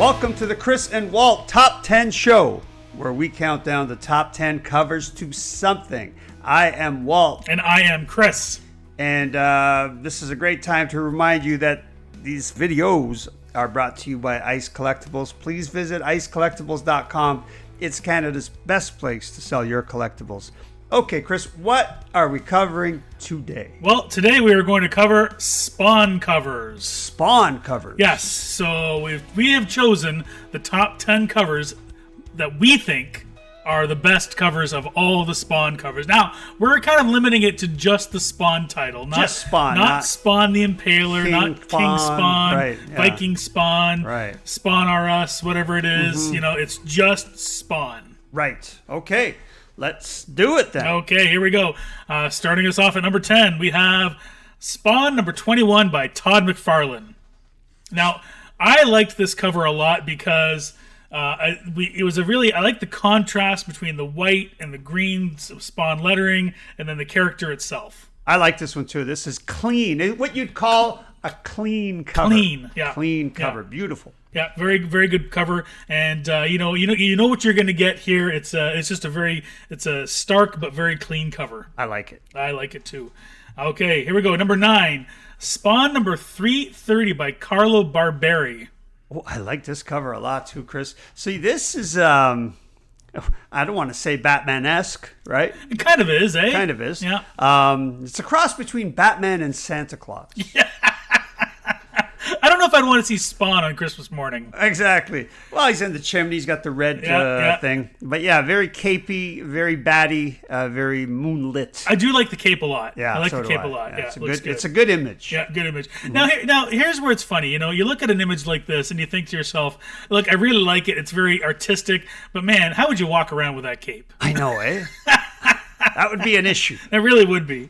Welcome to the Chris and Walt Top 10 Show, where we count down the top 10 covers to something. I am Walt. And I am Chris. And this is a great time to remind you that these videos are brought to you by Ice Collectibles. Please visit icecollectibles.com. It's Canada's best place to sell your collectibles. Okay, Chris, what are we covering today? Well, today we are going to cover Spawn covers. Spawn covers. Yes, so we have chosen the top 10 covers that we think are the best covers of all the Spawn covers. Now, we're kind of limiting it to just the Spawn title. Not Spawn. Not Spawn the Impaler, not King Spawn, right, yeah. Viking Spawn, right. Spawn R Us, whatever it is. Mm-hmm. You know, it's just Spawn. Right. Okay. Let's do it then. Okay, here we go. Starting us off at number 10, we have Spawn number 21 by Todd McFarlane. Now, I liked this cover a lot because I like the contrast between the white and the green Spawn lettering and then the character itself. I like this one too. This is clean. What you'd call a clean cover. Clean, yeah. Clean cover. Yeah. Beautiful. Yeah, very, very good cover, and you know what you're going to get here. It's a stark but very clean cover. I like it. I like it too. Okay, here we go. Number 9, Spawn number 330 by Carlo Barbari. Oh, I like this cover a lot too, Chris. See, this is I don't want to say Batman-esque, right? It kind of is, eh? Kind of is. Yeah. It's a cross between Batman and Santa Claus. Yeah. I don't know if I'd want to see Spawn on Christmas morning. Exactly. Well, he's in the chimney. He's got the red thing. But yeah, very capey, very batty, very moonlit. I do like the cape a lot. Yeah, I like so the cape do I. a lot. Yeah, it's a good image. Yeah, good image. Mm-hmm. Now, here's where it's funny. You know, you look at an image like this and you think to yourself, look, I really like it. It's very artistic. But man, how would you walk around with that cape? I know, eh? That would be an issue. That really would be.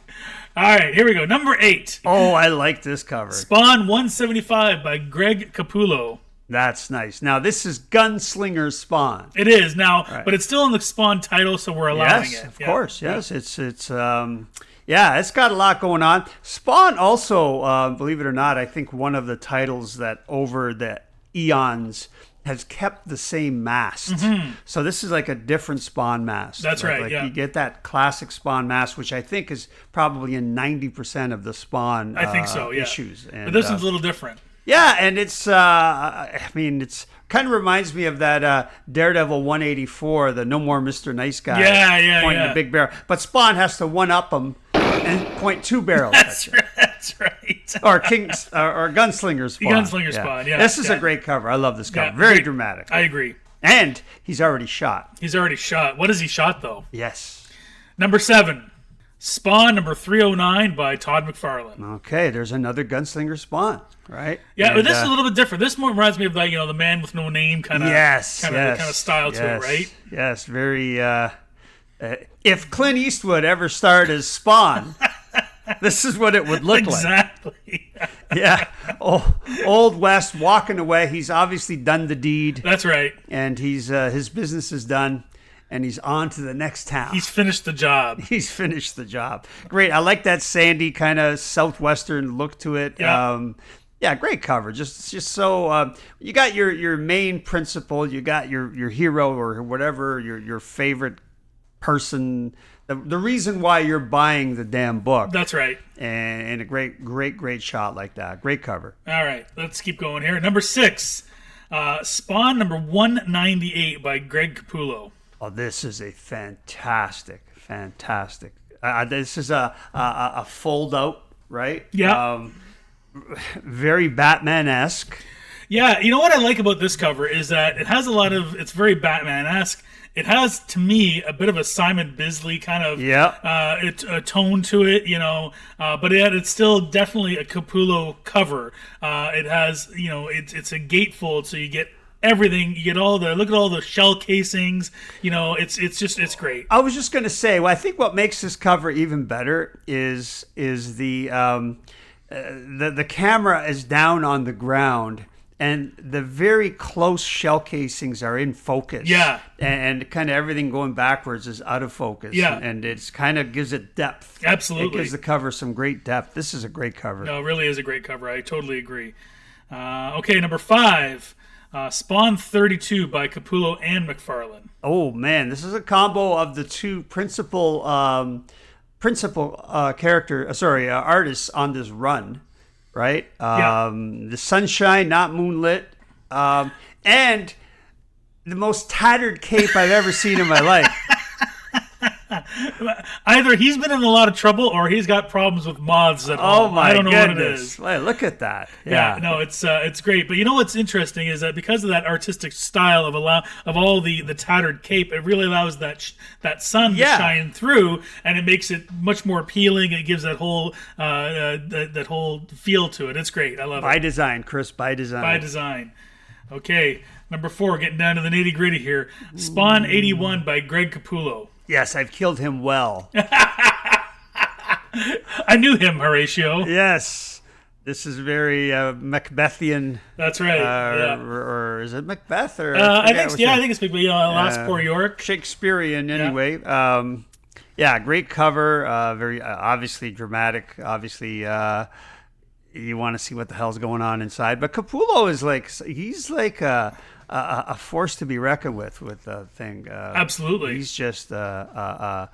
All right, here we go. Number 8. Oh, I like this cover. Spawn 175 by Greg Capullo. That's nice. Now, this is Gunslinger Spawn. It is now, right. But it's still in the Spawn title, so we're allowing yes, it. Of course, yes. It's it's got a lot going on. Spawn also, believe it or not, I think one of the titles that over the eons has kept the same mast. Mm-hmm. So this is like a different Spawn mast. That's right, yeah. You get that classic Spawn mast, which I think is probably in 90% of the Spawn I think so, yeah. issues. And, but this one's a little different. Yeah, and it's, it's kind of reminds me of that Daredevil 184, the No More Mr. Nice Guy. Pointing the big barrel. But Spawn has to one-up him and point 2 barrels That's at you. That's right. Or Gunslinger Spawn. Gunslinger Spawn, yeah. This is a great cover. I love this cover. Very dramatic. I agree. And he's already shot. He's already shot. What has he shot, though? Yes. Number 7, Spawn number 309 by Todd McFarlane. Okay, there's another Gunslinger Spawn, right? Yeah, but this is a little bit different. This more reminds me of the Man with No Name kind of style to it, right? Yes, very. If Clint Eastwood ever starred as Spawn, this is what it would look exactly. like. Yeah. Old West walking away. He's obviously done the deed. That's right. And he's his business is done, and he's on to the next town. He's finished the job. He's finished the job. Great. I like that sandy kind of southwestern look to it. Yeah. Great cover. Just so you got your main principal, you got your hero or whatever your favorite person. The reason why you're buying the damn book. That's right. And a great shot like that. Great cover. All right, let's keep going here. Number 6, Spawn number 198 by Greg Capullo. Oh, this is a fantastic. This is a fold out, right? Yeah. Very Batman-esque. Yeah, you know what I like about this cover is that it has it's very Batman-esque. It has, to me, a bit of a Simon Bisley kind of a tone to it, but it's still definitely a Capullo cover. It has, it's a gatefold, so you get everything. You get look at all the shell casings. It's great. I was just going to say, I think what makes this cover even better is the camera is down on the ground. And the very close shell casings are in focus. Yeah. And kind of everything going backwards is out of focus. Yeah. And it's kind of gives it depth. Absolutely. It gives the cover some great depth. This is a great cover. No, it really is a great cover. I totally agree. Okay, number 5, Spawn 32 by Capullo and McFarlane. Oh man, this is a combo of the two principal artists on this run, right? The sunshine, not moonlit, and the most tattered cape I've ever seen in my life. Either he's been in a lot of trouble or he's got problems with moths at home. Oh my I don't know goodness. what it is. Hey, look at that. Yeah, no, it's great. But you know what's interesting is that because of that artistic style of all the tattered cape, it really allows that sun to shine through, and it makes it much more appealing. It gives that whole that whole feel to it. It's great. I love it. By design, Chris. By design. By design. Okay, number 4, getting down to the nitty gritty here. Spawn 81 by Greg Capullo. Yes, I've killed him well. I knew him, Horatio. Yes. This is very Macbethian. That's right. Or is it Macbeth? Or I think it's Macbeth. Last Poor York. Shakespearean, anyway. Great cover. Very obviously dramatic. Obviously, you want to see what the hell's going on inside. But Capullo is he's like a force to be reckoned with the thing. Absolutely. He's just I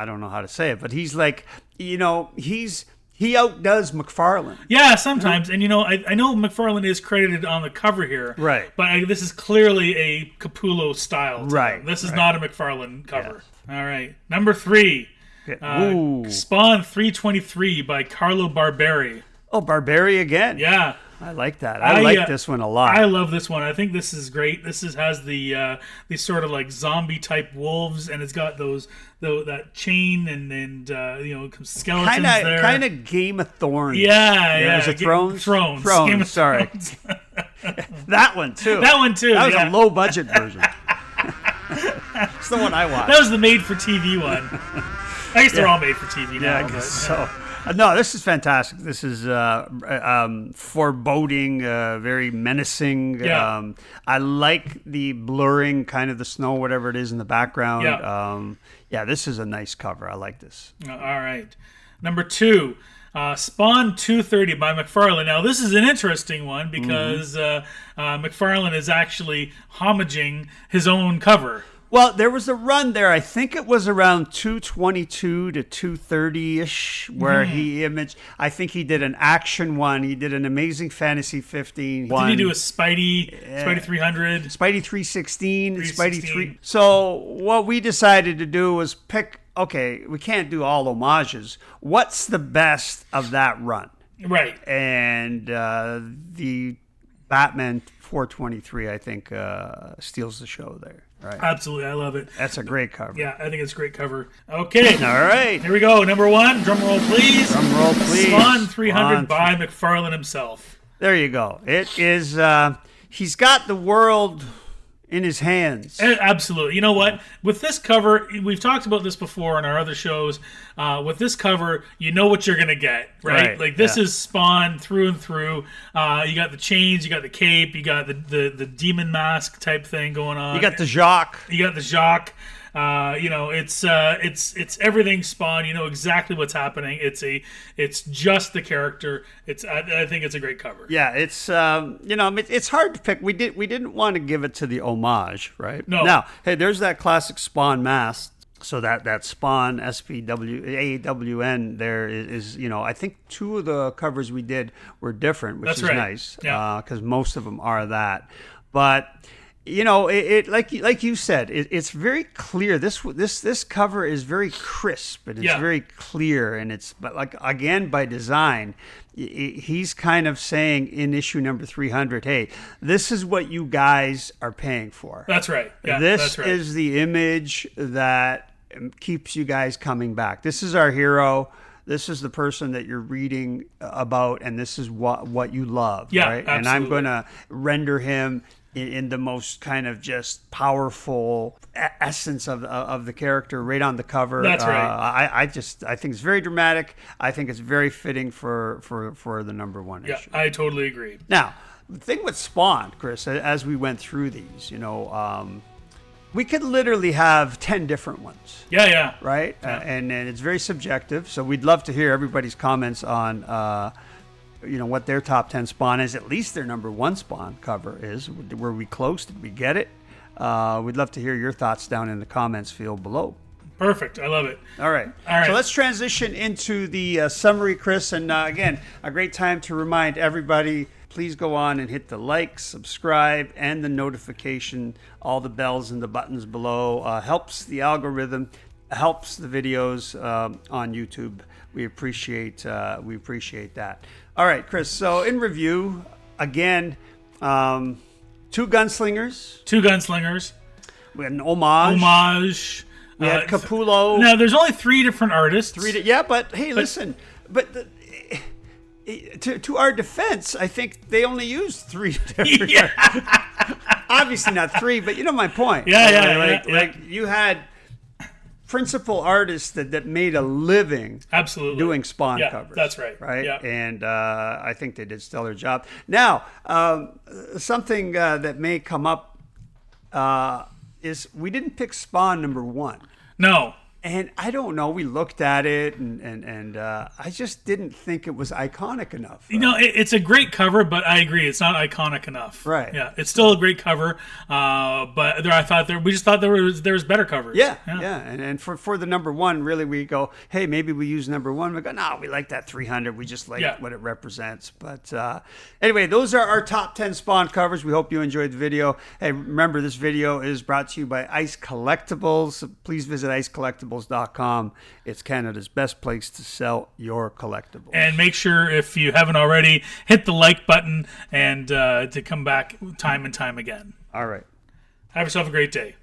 don't know how to say it, but he's like, he outdoes McFarlane. Yeah, sometimes. And, I know McFarlane is credited on the cover here. Right. But this is clearly a Capullo style. Right. This is not a McFarlane cover. Yes. All right. Number 3. Spawn 323 by Carlo Barbari. Oh, Barbari again. Yeah. I like that. I like this one a lot. I love this one. I think this is great. This has the these sort of like zombie type wolves, and it's got that chain and skeletons there. Kind of Game of Thorns. Yeah. Is it Thrones? Thrones. Game of sorry. That one too. That was a low budget version. It's the one I watched. That was the made for TV one. I guess they're all made for TV now. Yeah, I guess so. No, this is fantastic. This is foreboding, very menacing. Yeah. I like the blurring, kind of the snow, whatever it is in the background. Yeah. This is a nice cover. I like this. All right. Number 2, Spawn 230 by McFarlane. Now, this is an interesting one because McFarlane is actually homaging his own cover. Well, there was a run there. I think it was around 222 to 230-ish where he imaged. I think he did an action one. He did an Amazing Fantasy 15 one. Did he do a Spidey 300? Spidey 316. Spidey 3. So what we decided to do was pick, okay, we can't do all homages. What's the best of that run? Right. And the Batman 423, I think, steals the show there. Right. Absolutely, I love it. That's a great cover. Yeah, I think it's a great cover. Okay. All right. Here we go. Number 1, drum roll, please. Drum roll, please. Spawn 300 by McFarlane himself. There you go. It is, he's got the world in his hands. Absolutely. You know what? With this cover, we've talked about this before in our other shows. With this cover, you know what you're going to get, right? Like this is Spawn through and through. You got the chains, you got the cape, you got the demon mask type thing going on. You got the Jacques. It's everything Spawn. You know exactly what's happening. It's just the character. I think it's a great cover. Yeah, it's it's hard to pick. We didn't want to give it to the homage, right? No. Now, hey, there's that classic Spawn mask. So that Spawn SPWAWN there is I think 2 of the covers we did were different, which is nice. Yeah. Because most of them are that, but. It like you said, it's very clear. This cover is very crisp and it's very clear, and but like again by design, he's kind of saying in issue number 300, hey, this is what you guys are paying for. That's right. Yeah, this is the image that keeps you guys coming back. This is our hero. This is the person that you're reading about, and this is what you love. Yeah, right? Absolutely. And I'm going to render him in the most kind of just powerful essence of the character right on the cover. That's right. I think it's very dramatic. I think it's very fitting for the number 1 issue. Yeah, I totally agree. Now, the thing with Spawn, Chris, as we went through these, we could literally have 10 different ones. Yeah. Right? Yeah. And it's very subjective. So we'd love to hear everybody's comments on what their top 10 Spawn is. At least their number 1 Spawn cover is. Were we close? Did we get it? We'd love to hear your thoughts down in the comments field below. Perfect. I love it. All right. So let's transition into the summary, Chris. And again, a great time to remind everybody, please go on and hit the like, subscribe, and the notification, all the bells and the buttons below. Helps the algorithm, helps the videos on YouTube. We appreciate that. All right, Chris. So in review, again, 2 gunslingers. 2 gunslingers. We had an homage. We had Capulo. Now, there's only 3 different artists. But hey, listen. To our defense, I think they only used 3 different artists. Obviously not 3, but you know my point. Like you had principal artists that made a living doing Spawn covers. That's right. Right? Yeah. And I think they did a stellar job. Now, something that may come up is we didn't pick Spawn number 1. No. And I don't know. We looked at it, and I just didn't think it was iconic enough. It's a great cover, but I agree, it's not iconic enough. Right. Yeah, it's still a great cover, but we just thought there was better covers. Yeah. And for the number 1, really, we go, hey, maybe we use number 1. We go, no, we like that 300. We just like what it represents. But anyway, those are our top 10 Spawn covers. We hope you enjoyed the video. Hey, remember, this video is brought to you by Ice Collectibles. Please visit icecollectibles.com. It's Canada's best place to sell your collectibles. And make sure, if you haven't already, hit the like button and to come back time and time again. All right. Have yourself a great day.